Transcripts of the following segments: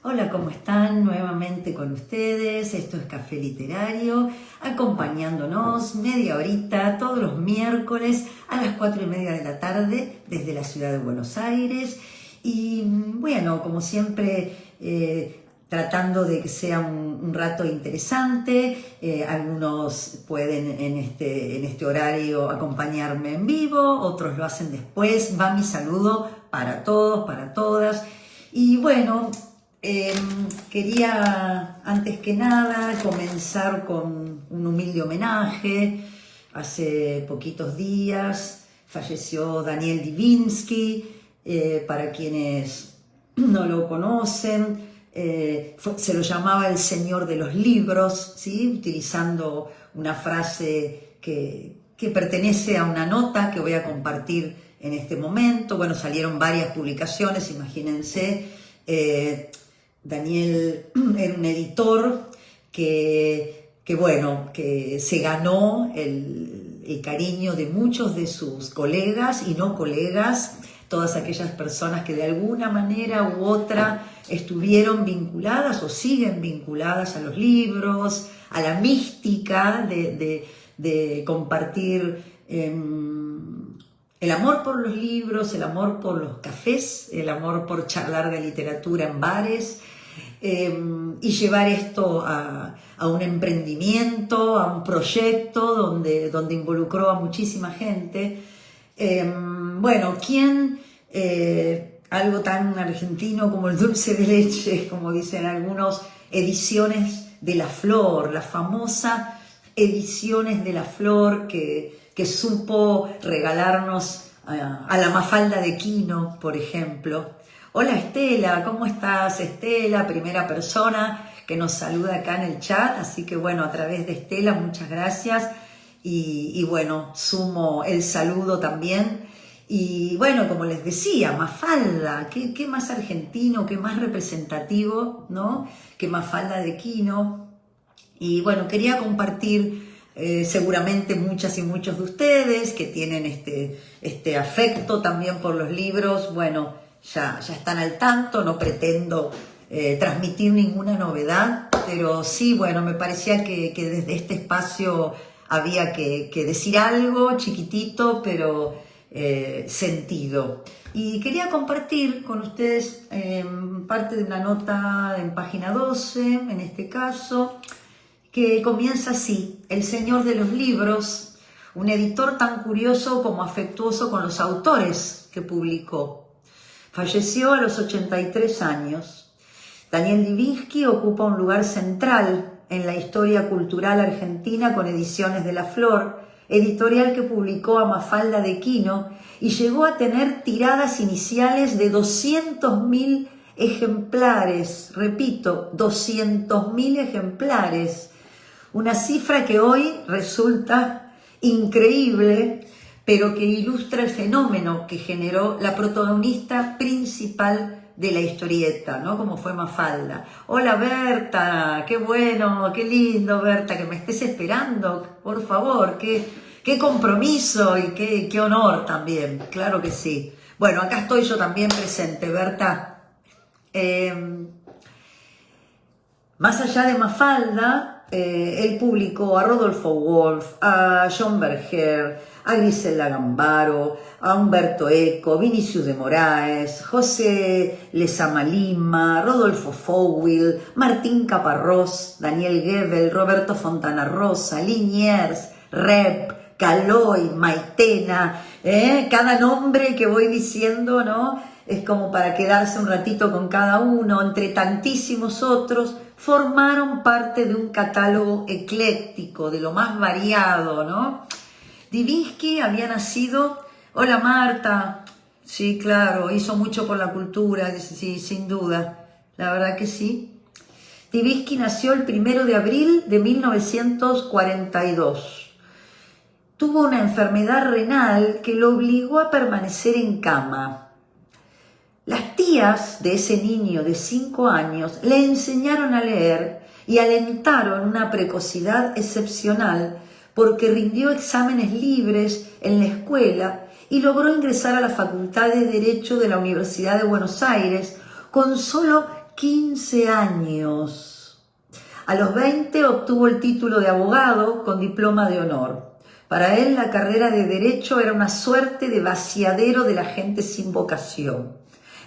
Hola, ¿cómo están? Nuevamente con ustedes. Esto es Café Literario, acompañándonos media horita todos los miércoles a las 4:30 de la tarde desde la ciudad de Buenos Aires. Y bueno, como siempre, tratando de que sea un rato interesante. Algunos pueden en este horario acompañarme en vivo, otros lo hacen después. Va mi saludo para todos, para todas. Y bueno, quería antes que nada comenzar con un humilde homenaje. Hace poquitos días falleció Daniel Divinsky. Para quienes no lo conocen, se lo llamaba el señor de los libros, ¿sí? Utilizando una frase que pertenece a una nota que voy a compartir en este momento. Bueno, salieron varias publicaciones, imagínense. Daniel era un editor que se ganó el cariño de muchos de sus colegas y no colegas, todas aquellas personas que de alguna manera u otra estuvieron vinculadas o siguen vinculadas a los libros, a la mística de compartir el amor por los libros, el amor por los cafés, el amor por charlar de literatura en bares, y llevar esto a un emprendimiento, a un proyecto donde involucró a muchísima gente. Bueno, ¿quién algo tan argentino como el dulce de leche, como dicen algunos, ediciones de La Flor, la famosa ediciones de La Flor que supo regalarnos a la Mafalda de Quino, por ejemplo? Hola Estela, ¿cómo estás? Estela, primera persona que nos saluda acá en el chat, así que bueno, a través de Estela, muchas gracias. Y bueno, sumo el saludo también. Y bueno, como les decía, Mafalda, qué más argentino, qué más representativo, ¿no? Que Mafalda de Quino. Y bueno, quería compartir, seguramente muchas y muchos de ustedes que tienen este afecto también por los libros, bueno, ya están al tanto, no pretendo transmitir ninguna novedad, pero sí, bueno, me parecía que desde este espacio había que decir algo chiquitito, pero sentido. Y quería compartir con ustedes parte de una nota en página 12, en este caso, que comienza así: el señor de los libros, un editor tan curioso como afectuoso con los autores que publicó. Falleció a los 83 años. Daniel Divinsky ocupa un lugar central en la historia cultural argentina con Ediciones de La Flor, editorial que publicó a Mafalda de Quino y llegó a tener tiradas iniciales de 200.000 ejemplares. Repito, 200.000 ejemplares. Una cifra que hoy resulta increíble, pero que ilustra el fenómeno que generó la protagonista principal de la historieta, ¿no? Como fue Mafalda. Hola Berta, qué bueno, qué lindo Berta, que me estés esperando, por favor, qué compromiso y qué honor también, claro que sí. Bueno, acá estoy yo también presente, Berta. Más allá de Mafalda, él publicó a Rodolfo Wolf, a John Berger, a Griselda Gambaro, a Humberto Eco, Vinicius de Moraes, José Lezama Lima, Rodolfo Fowil, Martín Caparrós, Daniel Gebel, Roberto Fontana Rosa, Liniers, Rep, Caloy, Maitena. Cada nombre que voy diciendo, ¿no? Es como para quedarse un ratito con cada uno. Entre tantísimos otros, formaron parte de un catálogo ecléctico, de lo más variado, ¿no? Divinsky había nacido... Hola Marta. Sí, claro, hizo mucho por la cultura, sí, sin duda. La verdad que sí. Divinsky nació el 1 de abril de 1942. Tuvo una enfermedad renal que lo obligó a permanecer en cama. Las tías de ese niño de 5 años le enseñaron a leer y alentaron una precocidad excepcional porque rindió exámenes libres en la escuela y logró ingresar a la Facultad de Derecho de la Universidad de Buenos Aires con solo 15 años. A los 20 obtuvo el título de abogado con diploma de honor. Para él la carrera de Derecho era una suerte de vaciadero de la gente sin vocación.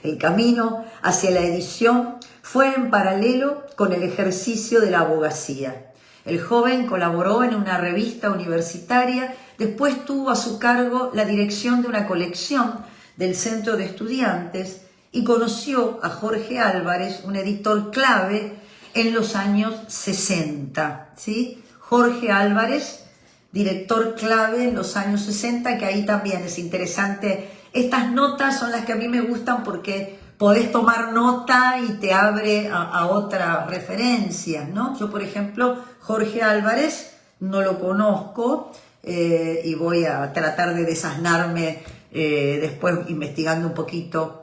El camino hacia la edición fue en paralelo con el ejercicio de la abogacía. El joven colaboró en una revista universitaria, después tuvo a su cargo la dirección de una colección del Centro de Estudiantes y conoció a Jorge Álvarez, un editor clave en los años 60. ¿Sí? Jorge Álvarez, director clave en los años 60, que ahí también es interesante. Estas notas son las que a mí me gustan porque podés tomar nota y te abre a otras referencias, ¿no? Yo, por ejemplo, Jorge Álvarez no lo conozco y voy a tratar de desasnarme después investigando un poquito.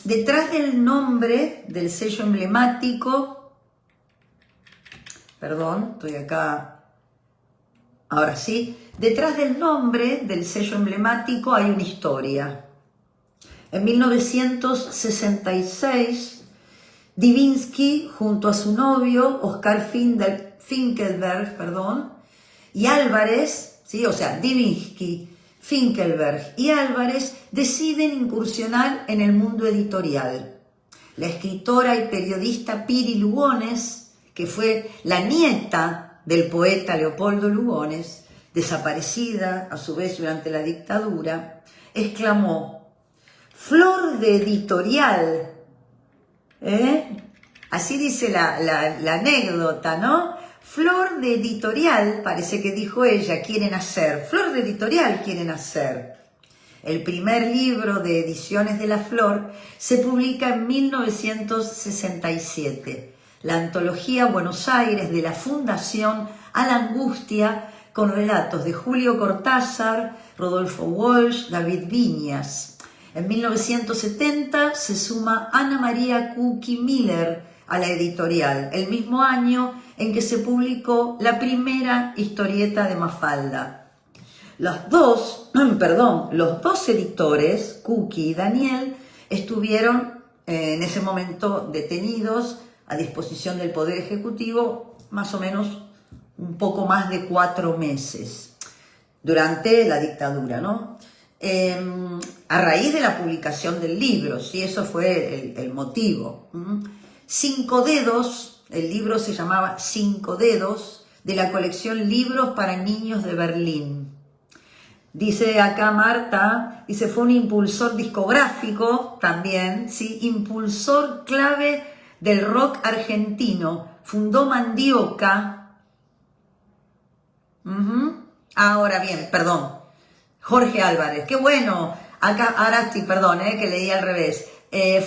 Detrás del nombre del sello emblemático, perdón, estoy acá, ahora sí, detrás del nombre del sello emblemático hay una historia. En 1966, Divinsky, junto a su novio, Oscar Finkelberg, y Álvarez, ¿sí? O sea, Divinsky, Finkelberg y Álvarez deciden incursionar en el mundo editorial. La escritora y periodista Piri Lugones, que fue la nieta del poeta Leopoldo Lugones, desaparecida a su vez durante la dictadura, exclamó: "Flor de editorial", así dice la anécdota, ¿no? Flor de editorial, parece que dijo ella, quieren hacer. Flor de editorial quieren hacer. El primer libro de Ediciones de la Flor se publica en 1967. La antología Buenos Aires de la Fundación A la Angustia, con relatos de Julio Cortázar, Rodolfo Walsh, David Viñas. En 1970 se suma Ana María Cookie Miller a la editorial, el mismo año en que se publicó la primera historieta de Mafalda. Los dos editores, Cookie y Daniel, estuvieron en ese momento detenidos a disposición del Poder Ejecutivo más o menos un poco más de 4 meses durante la dictadura, ¿no? A raíz de la publicación del libro, ¿sí? Eso fue el motivo. 5 dedos, el libro se llamaba 5 dedos, de la colección Libros para Niños de Berlín. Dice acá Marta, dice, fue un impulsor discográfico también, ¿sí? Impulsor clave del rock argentino, fundó Mandioca. Ahora bien, perdón, Jorge Álvarez, qué bueno, acá, ahora sí, perdón, que leí al revés.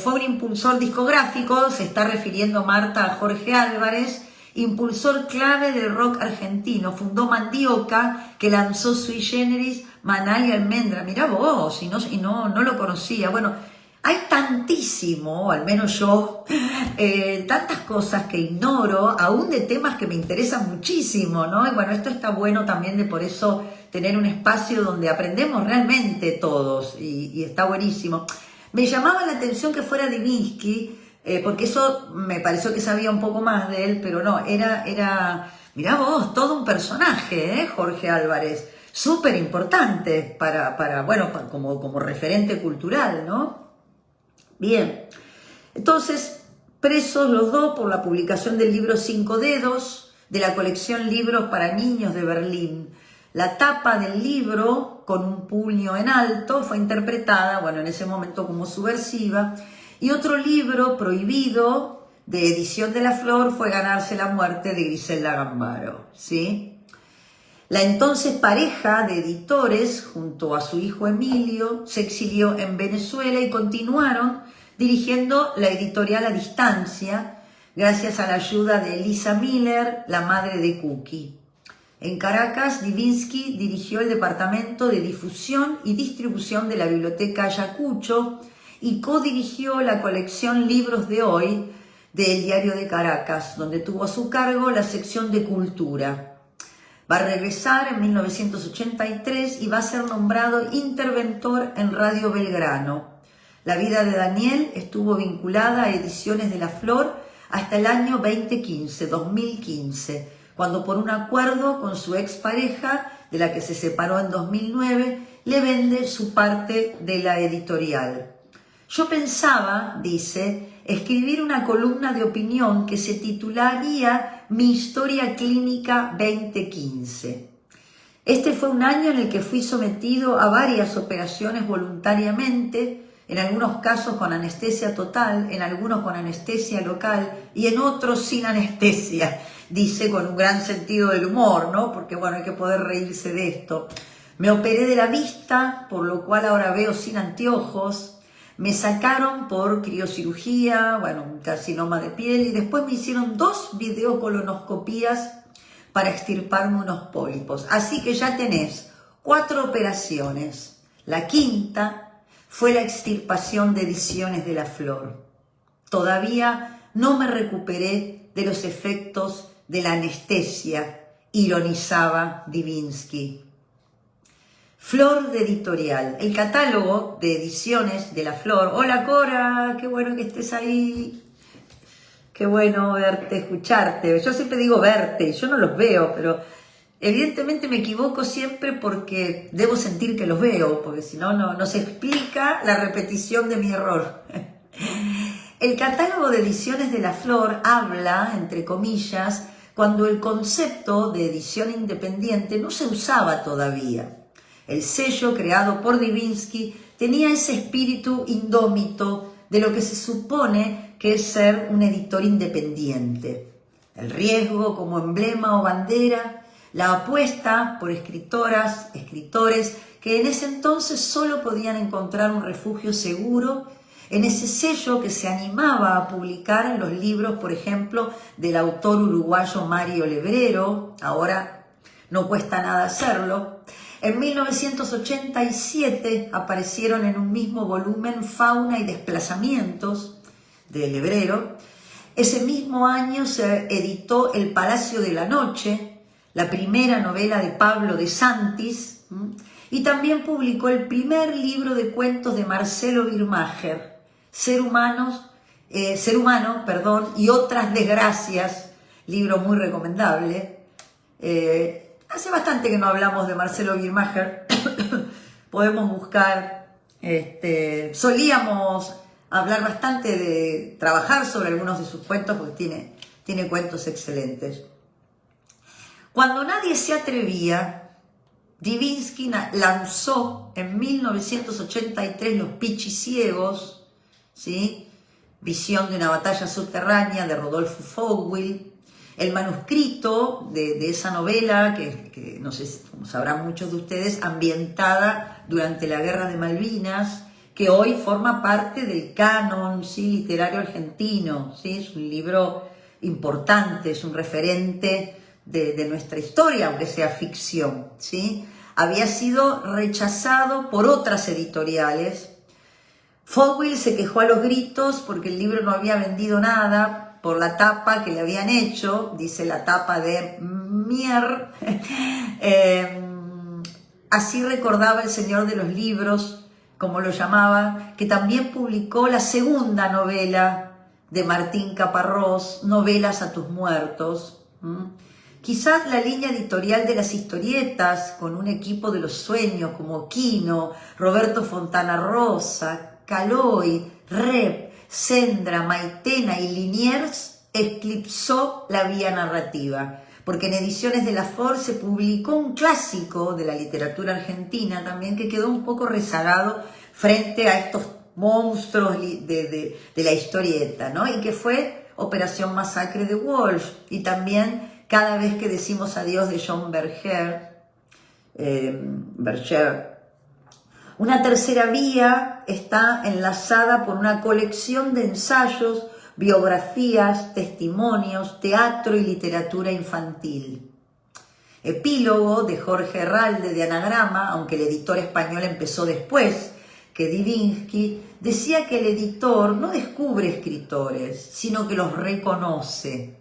Fue un impulsor discográfico, se está refiriendo Marta a Jorge Álvarez, impulsor clave del rock argentino, fundó Mandioca, que lanzó Sui Generis, Manal y Almendra. Mirá vos, y no lo conocía. Bueno, hay tantísimo, al menos yo, tantas cosas que ignoro, aún de temas que me interesan muchísimo, ¿no? Y bueno, esto está bueno también de por eso tener un espacio donde aprendemos realmente todos, y está buenísimo. Me llamaba la atención que fuera Divinsky, porque eso me pareció que sabía un poco más de él, pero no, era mirá vos, todo un personaje, Jorge Álvarez, súper importante como referente cultural, ¿no? Bien, entonces, presos los dos por la publicación del libro 5 dedos, de la colección Libros para Niños de Berlín. La tapa del libro, con un puño en alto, fue interpretada, en ese momento como subversiva, y otro libro prohibido de Edición de la Flor fue Ganarse la muerte de Griselda Gambaro, ¿sí? La entonces pareja de editores, junto a su hijo Emilio, se exilió en Venezuela y continuaron dirigiendo la editorial a distancia, gracias a la ayuda de Elisa Miller, la madre de Cookie. En Caracas, Divinsky dirigió el departamento de difusión y distribución de la Biblioteca Ayacucho y codirigió la colección Libros de Hoy del Diario de Caracas, donde tuvo a su cargo la sección de cultura. Va a regresar en 1983 y va a ser nombrado interventor en Radio Belgrano. La vida de Daniel estuvo vinculada a Ediciones de la Flor hasta el año 2015, cuando por un acuerdo con su expareja, de la que se separó en 2009, le vende su parte de la editorial. Yo pensaba, dice, escribir una columna de opinión que se titularía Mi historia clínica 2015. Este fue un año en el que fui sometido a varias operaciones voluntariamente, en algunos casos con anestesia total, en algunos con anestesia local y en otros sin anestesia, dice con un gran sentido del humor, ¿no? Porque bueno, hay que poder reírse de esto. Me operé de la vista, por lo cual ahora veo sin anteojos. Me sacaron por criocirugía, bueno, un carcinoma de piel, y después me hicieron 2 videocolonoscopías para extirparme unos pólipos. Así que ya tenés 4 operaciones. La quinta fue la extirpación de Ediciones de la Flor. Todavía no me recuperé de los efectos de la anestesia, ironizaba Divinsky. Flor de Editorial, el catálogo de Ediciones de la Flor. Hola Cora, qué bueno que estés ahí. Qué bueno verte, escucharte. Yo siempre digo verte, yo no los veo, pero evidentemente me equivoco siempre porque debo sentir que los veo, porque si no, no se explica la repetición de mi error. El catálogo de Ediciones de la Flor habla, entre comillas, cuando el concepto de edición independiente no se usaba todavía. El sello creado por Divinsky tenía ese espíritu indómito de lo que se supone que es ser un editor independiente. El riesgo como emblema o bandera, la apuesta por escritoras, escritores que en ese entonces solo podían encontrar un refugio seguro en ese sello que se animaba a publicar los libros, por ejemplo, del autor uruguayo Mario Lebrero, ahora no cuesta nada hacerlo. En 1987 aparecieron en un mismo volumen Fauna y Desplazamientos de Lebrero. Ese mismo año se editó El Palacio de la Noche, la primera novela de Pablo de Santis, y también publicó el primer libro de cuentos de Marcelo Birmacher, Ser humano, y otras desgracias, libro muy recomendable. Hace bastante que no hablamos de Marcelo Birmacher, podemos buscar, solíamos hablar bastante de trabajar sobre algunos de sus cuentos porque tiene cuentos excelentes. Cuando nadie se atrevía, Divinsky lanzó en 1983 Los Pichiciegos, ¿sí? Visión de una batalla subterránea de Rodolfo Fogwill, el manuscrito de esa novela, que no sé, como sabrán muchos de ustedes, ambientada durante la Guerra de Malvinas, que hoy forma parte del canon, ¿sí?, literario argentino, ¿sí? Es un libro importante, es un referente de nuestra historia, aunque sea ficción, ¿sí? Había sido rechazado por otras editoriales. Fogwill se quejó a los gritos porque el libro no había vendido nada por la tapa que le habían hecho, dice la tapa de Mier. Así recordaba el señor de los libros, como lo llamaba, que también publicó la segunda novela de Martín Caparrós, Novelas a tus muertos. Quizás la línea editorial de las historietas, con un equipo de los sueños como Quino, Roberto Fontana Rosa, Caloi, Rep, Sendra, Maitena y Liniers, eclipsó la vía narrativa, porque en Ediciones de la Flor se publicó un clásico de la literatura argentina también que quedó un poco rezagado frente a estos monstruos de la historieta, ¿no? Y que fue Operación Masacre de Walsh, y también Cada vez que decimos adiós de John Berger. Una tercera vía está enlazada por una colección de ensayos, biografías, testimonios, teatro y literatura infantil. Epílogo de Jorge Herralde de Anagrama, aunque el editor español empezó después que Divinsky, decía que el editor no descubre escritores, sino que los reconoce.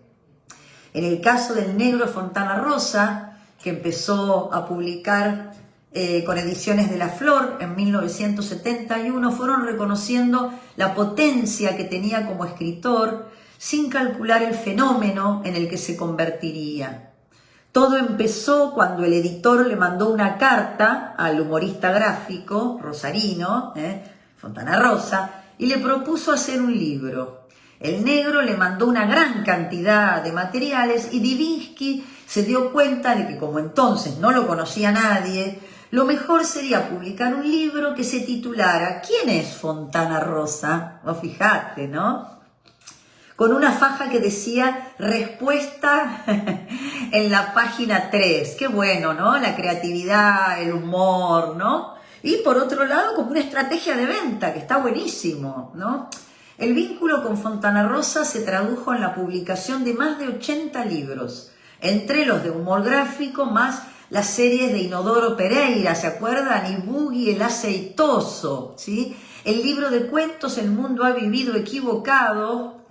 En el caso del negro Fontana Rosa, que empezó a publicar con Ediciones de la Flor en 1971, fueron reconociendo la potencia que tenía como escritor sin calcular el fenómeno en el que se convertiría. Todo empezó cuando el editor le mandó una carta al humorista gráfico rosarino, Fontana Rosa, y le propuso hacer un libro. El negro le mandó una gran cantidad de materiales y Divinsky se dio cuenta de que como entonces no lo conocía nadie, lo mejor sería publicar un libro que se titulara ¿Quién es Fontana Rosa? Vos fijate, ¿no? Con una faja que decía respuesta en la página 3. Qué bueno, ¿no? La creatividad, el humor, ¿no? Y por otro lado, como una estrategia de venta, que está buenísimo, ¿no? El vínculo con Fontana Rosa se tradujo en la publicación de más de 80 libros, entre los de humor gráfico más las series de Inodoro Pereira, ¿se acuerdan? Y Boogie el aceitoso, ¿sí? El libro de cuentos El mundo ha vivido equivocado,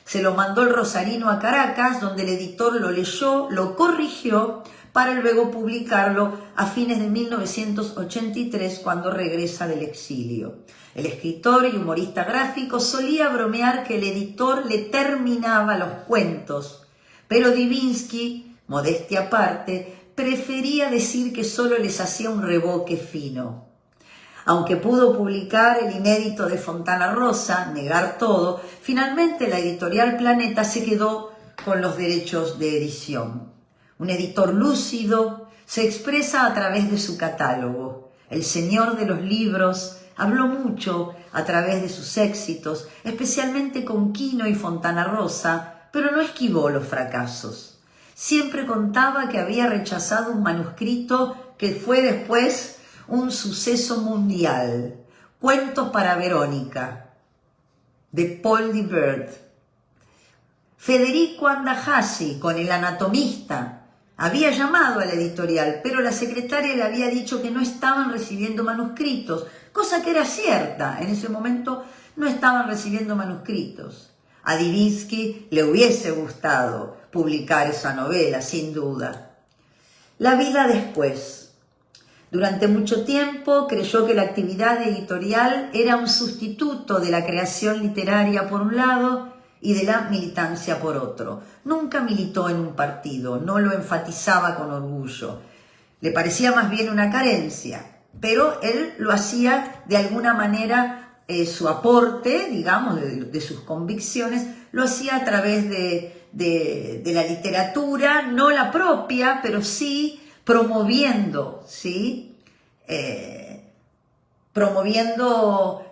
se lo mandó el rosarino a Caracas, donde el editor lo leyó, lo corrigió, para luego publicarlo a fines de 1983, cuando regresa del exilio. El escritor y humorista gráfico solía bromear que el editor le terminaba los cuentos, pero Divinsky, modestia aparte, prefería decir que solo les hacía un reboque fino. Aunque pudo publicar el inédito de Fontana Rosa, Negar todo, finalmente la editorial Planeta se quedó con los derechos de edición. Un editor lúcido se expresa a través de su catálogo. El señor de los libros habló mucho a través de sus éxitos, especialmente con Quino y Fontana Rosa, pero no esquivó los fracasos. Siempre contaba que había rechazado un manuscrito que fue después un suceso mundial. Cuentos para Verónica, de Paul Dibert. Federico Andajasi, con El anatomista, había llamado a la editorial, pero la secretaria le había dicho que no estaban recibiendo manuscritos, cosa que era cierta. En ese momento no estaban recibiendo manuscritos. A Divinsky le hubiese gustado publicar esa novela, sin duda. La vida después. Durante mucho tiempo creyó que la actividad editorial era un sustituto de la creación literaria por un lado y de la militancia por otro. Nunca militó en un partido, no lo enfatizaba con orgullo. Le parecía más bien una carencia, pero él lo hacía de alguna manera, su aporte, digamos, de sus convicciones, lo hacía a través de la literatura, no la propia, pero sí promoviendo, ¿sí? Promoviendo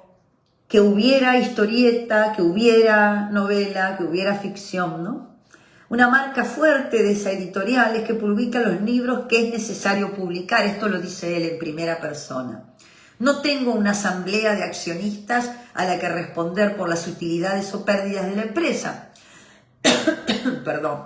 que hubiera historieta, que hubiera novela, que hubiera ficción, ¿no? Una marca fuerte de esa editorial es que publica los libros que es necesario publicar. Esto lo dice él en primera persona. No tengo una asamblea de accionistas a la que responder por las utilidades o pérdidas de la empresa. Perdón.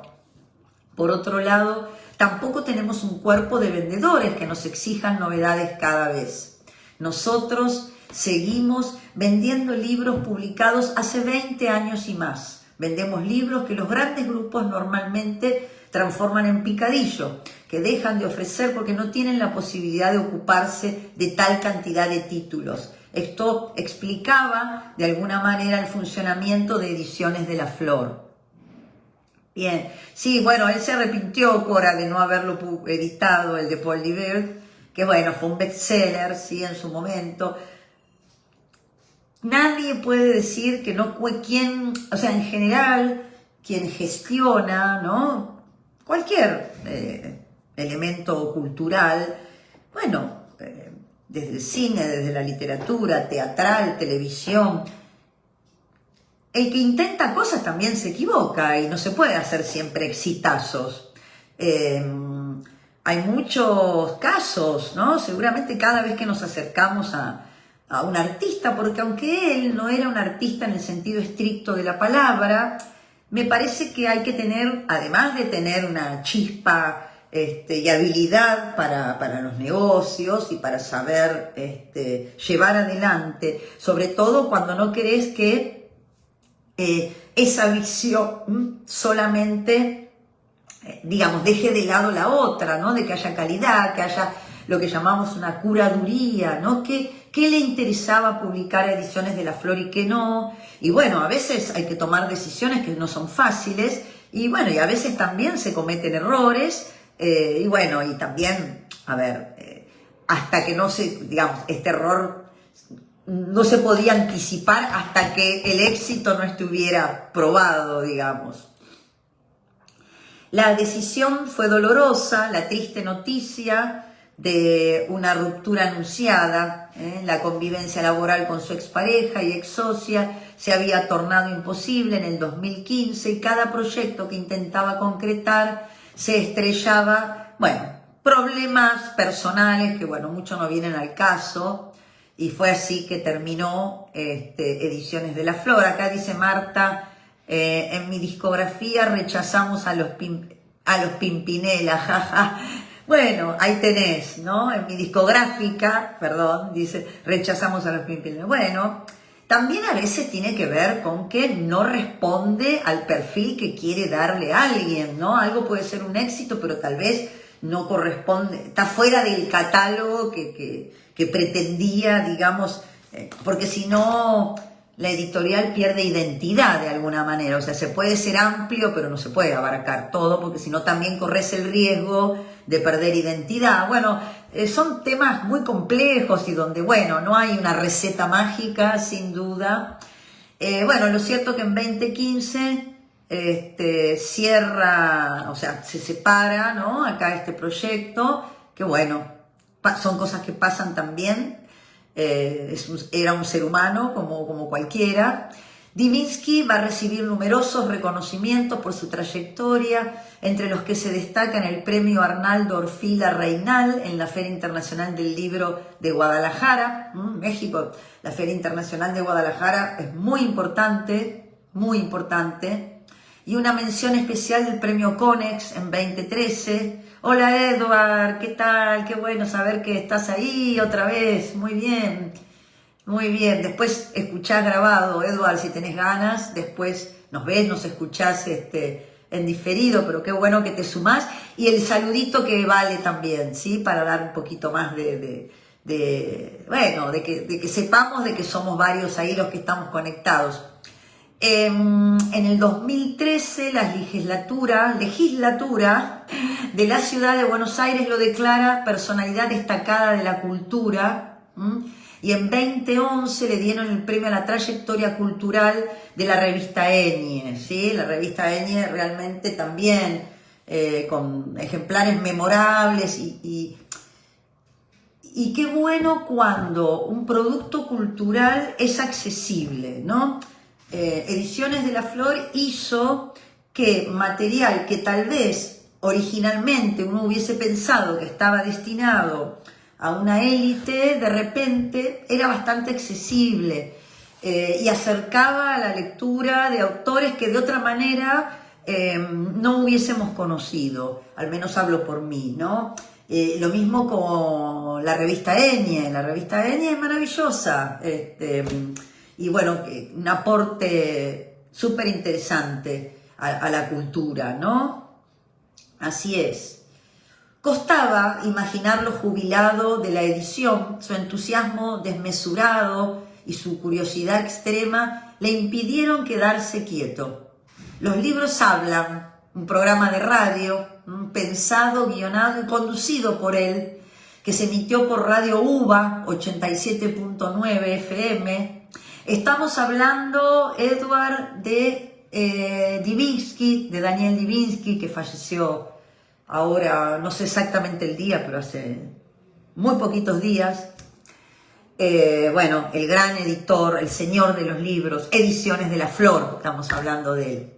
Por otro lado, tampoco tenemos un cuerpo de vendedores que nos exijan novedades cada vez. Nosotros seguimos vendiendo libros publicados hace 20 años y más. Vendemos libros que los grandes grupos normalmente transforman en picadillo, que dejan de ofrecer porque no tienen la posibilidad de ocuparse de tal cantidad de títulos. Esto explicaba de alguna manera el funcionamiento de Ediciones de la Flor. Bien, sí, bueno, él se arrepintió, Cora, de no haberlo editado, el de Paul Dibert, que bueno, fue un bestseller, sí, en su momento. Nadie puede decir que no fue quien, o sea, en general, quien gestiona, ¿no? Cualquier elemento cultural, bueno, desde el cine, desde la literatura, teatral, televisión. El que intenta cosas también se equivoca y no se puede hacer siempre exitazos. Hay muchos casos, ¿no? Seguramente cada vez que nos acercamos a un artista, porque aunque él no era un artista en el sentido estricto de la palabra, me parece que hay que tener, además de tener una chispa y habilidad para los negocios y para saber llevar adelante, sobre todo cuando no querés que esa visión solamente, digamos, deje de lado la otra, ¿no? De que haya calidad, que haya lo que llamamos una curaduría, ¿no? ¿Qué le interesaba publicar a Ediciones de la Flor y qué no? Y bueno, a veces hay que tomar decisiones que no son fáciles, y bueno, y a veces también se cometen errores, y bueno, y también, a ver, hasta que no se, digamos, este error no se podía anticipar hasta que el éxito no estuviera probado, digamos. La decisión fue dolorosa, la triste noticia de una ruptura anunciada, la convivencia laboral con su expareja y ex socia se había tornado imposible en el 2015 y cada proyecto que intentaba concretar se estrellaba, bueno, problemas personales que, bueno, mucho no vienen al caso, y fue así que terminó Ediciones de la Flor. Acá dice Marta, en mi discografía rechazamos a los Pimpinela, jaja. Bueno, ahí tenés, ¿no? En mi discográfica, perdón, dice, rechazamos a los Pimpinela. Bueno, también a veces tiene que ver con que no responde al perfil que quiere darle a alguien, ¿no? Algo puede ser un éxito, pero tal vez no corresponde, está fuera del catálogo que pretendía, digamos, porque si no, la editorial pierde identidad de alguna manera. O sea, se puede ser amplio, pero no se puede abarcar todo, porque si no también corres el riesgo de perder identidad. Bueno, son temas muy complejos y donde, bueno, no hay una receta mágica, sin duda. Bueno, lo cierto que en 2015 cierra, o sea, se separa, ¿no? Acá este proyecto, que bueno, son cosas que pasan también. Era un ser humano como cualquiera. Divinsky va a recibir numerosos reconocimientos por su trayectoria, entre los que se destacan el premio Arnaldo Orfila Reinal en la Feria Internacional del Libro de Guadalajara, México. La Feria Internacional de Guadalajara es muy importante, y una mención especial del premio Conex en 2013. Hola Edward, ¿qué tal? Qué bueno saber que estás ahí otra vez. Muy bien, muy bien. Después escuchás grabado, Edward, si tenés ganas. Después nos ves, nos escuchás en diferido, pero qué bueno que te sumás. Y el saludito que vale también, ¿sí? Para dar un poquito más de que sepamos de que somos varios ahí los que estamos conectados. En el 2013 la legislatura de la ciudad de Buenos Aires lo declara personalidad destacada de la cultura, y en 2011 le dieron el premio a la trayectoria cultural de la revista Enie, ¿sí? La revista Enie realmente también con ejemplares memorables y qué bueno cuando un producto cultural es accesible, ¿no? Ediciones de la Flor hizo que material que tal vez originalmente uno hubiese pensado que estaba destinado a una élite, de repente era bastante accesible y acercaba a la lectura de autores que de otra manera no hubiésemos conocido, al menos hablo por mí, ¿no? Lo mismo con la revista Enie es maravillosa, y bueno, un aporte súper interesante a la cultura, ¿no? Así es. Costaba imaginarlo jubilado de la edición, su entusiasmo desmesurado y su curiosidad extrema le impidieron quedarse quieto. Los libros hablan, un programa de radio, pensado, guionado y conducido por él, que se emitió por Radio UBA 87.9 FM. Estamos hablando, Edward, de Divinsky, de Daniel Divinsky, que falleció ahora, no sé exactamente el día, pero hace muy poquitos días. Bueno, el gran editor, el señor de los libros, Ediciones de la Flor, estamos hablando de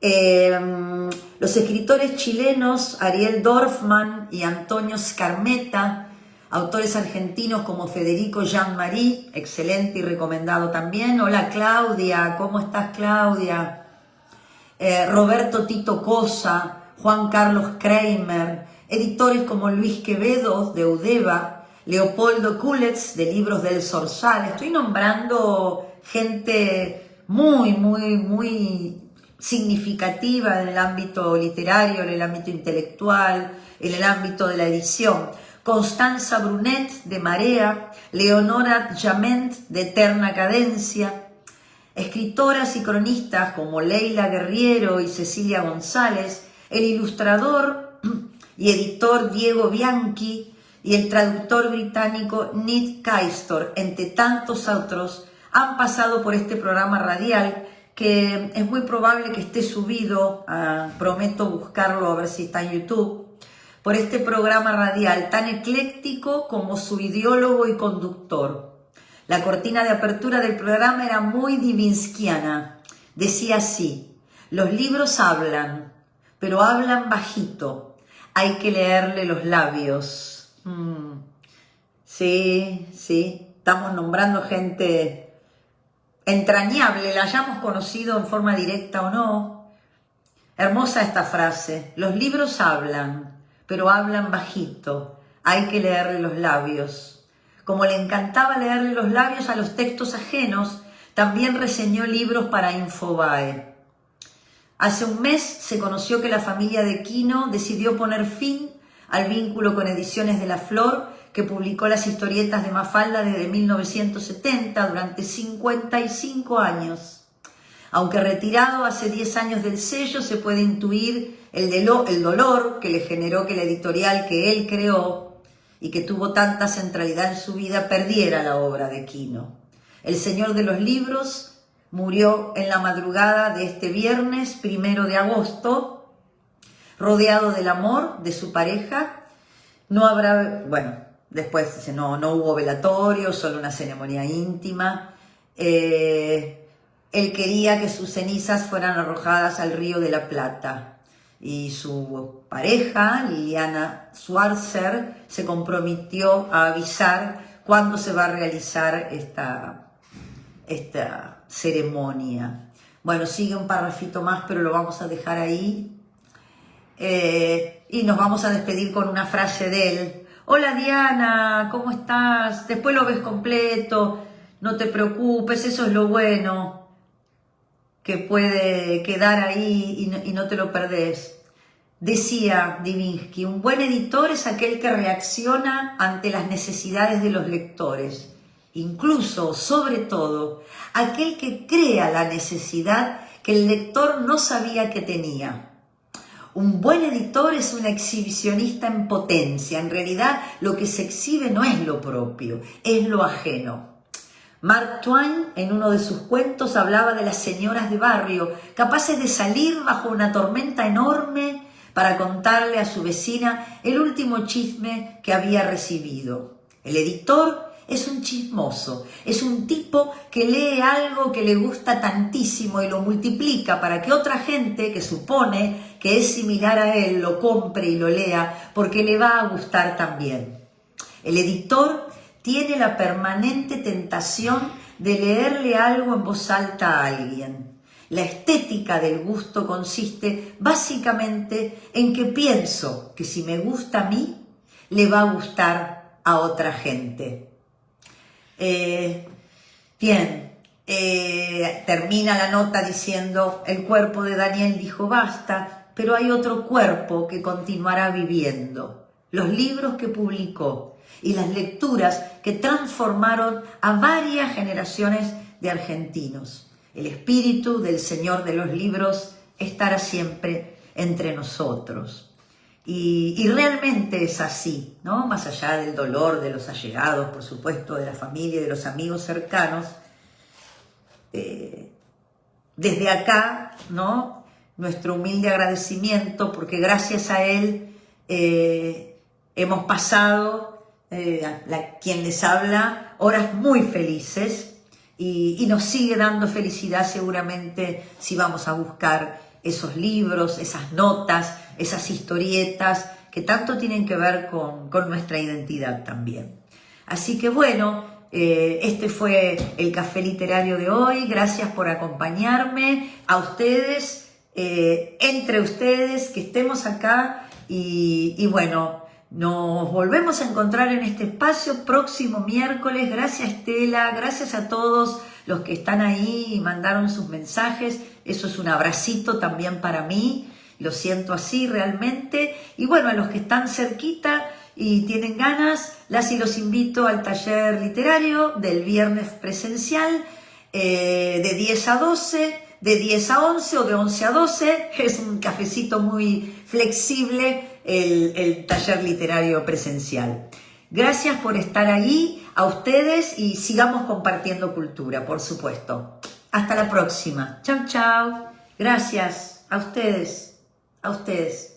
él. Los escritores chilenos Ariel Dorfman y Antonio Scarmeta, autores argentinos como Federico Jean-Marie, excelente y recomendado también. Hola Claudia, ¿cómo estás Claudia? Roberto Tito Cosa, Juan Carlos Kramer, editores como Luis Quevedo de Eudeva, Leopoldo Kulets de Libros del Zorzal. Estoy nombrando gente muy significativa en el ámbito literario, en el ámbito intelectual, en el ámbito de la edición. Constanza Brunet de Marea, Leonora Jament de Eterna Cadencia, escritoras y cronistas como Leila Guerriero y Cecilia González, el ilustrador y editor Diego Bianchi y el traductor británico Nick Kaistor, entre tantos otros, han pasado por este programa radial que es muy probable que esté subido, prometo buscarlo a ver si está en YouTube, por este programa radial tan ecléctico como su ideólogo y conductor. La cortina de apertura del programa era muy divinskiana. Decía así: los libros hablan, pero hablan bajito. Hay que leerle los labios. Sí, estamos nombrando gente entrañable, la hayamos conocido en forma directa o no. Hermosa esta frase: los libros hablan, pero hablan bajito. Hay que leerle los labios. Como le encantaba leerle los labios a los textos ajenos, también reseñó libros para Infobae. Hace un mes se conoció que la familia de Quino decidió poner fin al vínculo con Ediciones de la Flor, que publicó las historietas de Mafalda desde 1970 durante 55 años. Aunque retirado hace 10 años del sello, se puede intuir el dolor que le generó que la editorial que él creó y que tuvo tanta centralidad en su vida perdiera la obra de Quino. El señor de los libros murió en la madrugada de este viernes 1 de agosto, rodeado del amor de su pareja. Después no hubo velatorio, solo una ceremonia íntima. Él quería que sus cenizas fueran arrojadas al Río de la Plata. Y su pareja, Liliana Schwarzer, se comprometió a avisar cuándo se va a realizar esta ceremonia. Bueno, sigue un parrafito más, pero lo vamos a dejar ahí. Y nos vamos a despedir con una frase de él. Hola Diana, ¿cómo estás? Después lo ves completo, no te preocupes, eso es lo bueno, que puede quedar ahí y no te lo perdés. Decía Divinsky: un buen editor es aquel que reacciona ante las necesidades de los lectores, incluso, sobre todo, aquel que crea la necesidad que el lector no sabía que tenía. Un buen editor es un exhibicionista en potencia. En realidad, lo que se exhibe no es lo propio, es lo ajeno. Mark Twain, en uno de sus cuentos, hablaba de las señoras de barrio, capaces de salir bajo una tormenta enorme para contarle a su vecina el último chisme que había recibido. El editor es un chismoso, es un tipo que lee algo que le gusta tantísimo y lo multiplica para que otra gente que supone que es similar a él lo compre y lo lea porque le va a gustar también. El editor tiene la permanente tentación de leerle algo en voz alta a alguien. La estética del gusto consiste básicamente en que pienso que si me gusta a mí, le va a gustar a otra gente. Termina la nota diciendo: el cuerpo de Daniel dijo basta, pero hay otro cuerpo que continuará viviendo. Los libros que publicó y las lecturas que transformaron a varias generaciones de argentinos. El espíritu del Señor de los libros estará siempre entre nosotros. Y realmente es así, ¿no? Más allá del dolor de los allegados, por supuesto, de la familia y de los amigos cercanos, desde acá, ¿no?, nuestro humilde agradecimiento, porque gracias a él hemos pasado, quien les habla, horas muy felices y nos sigue dando felicidad seguramente si vamos a buscar esos libros, esas notas, esas historietas que tanto tienen que ver con nuestra identidad también. Así que bueno, este fue el Café Literario de hoy. Gracias por acompañarme, a ustedes, entre ustedes, que estemos acá y bueno, nos volvemos a encontrar en este espacio próximo miércoles. Gracias Estela, gracias a todos los que están ahí y mandaron sus mensajes. Eso es un abracito también para mí, lo siento así realmente. Y bueno, a los que están cerquita, y tienen ganas, las y los invito al taller literario del viernes presencial de 10 a 12, de 10 a 11 o de 11 a 12. Es un cafecito muy flexible el taller literario presencial. Gracias por estar ahí, a ustedes, y sigamos compartiendo cultura, por supuesto. Hasta la próxima. Chau, chau. Gracias a ustedes. A ustedes.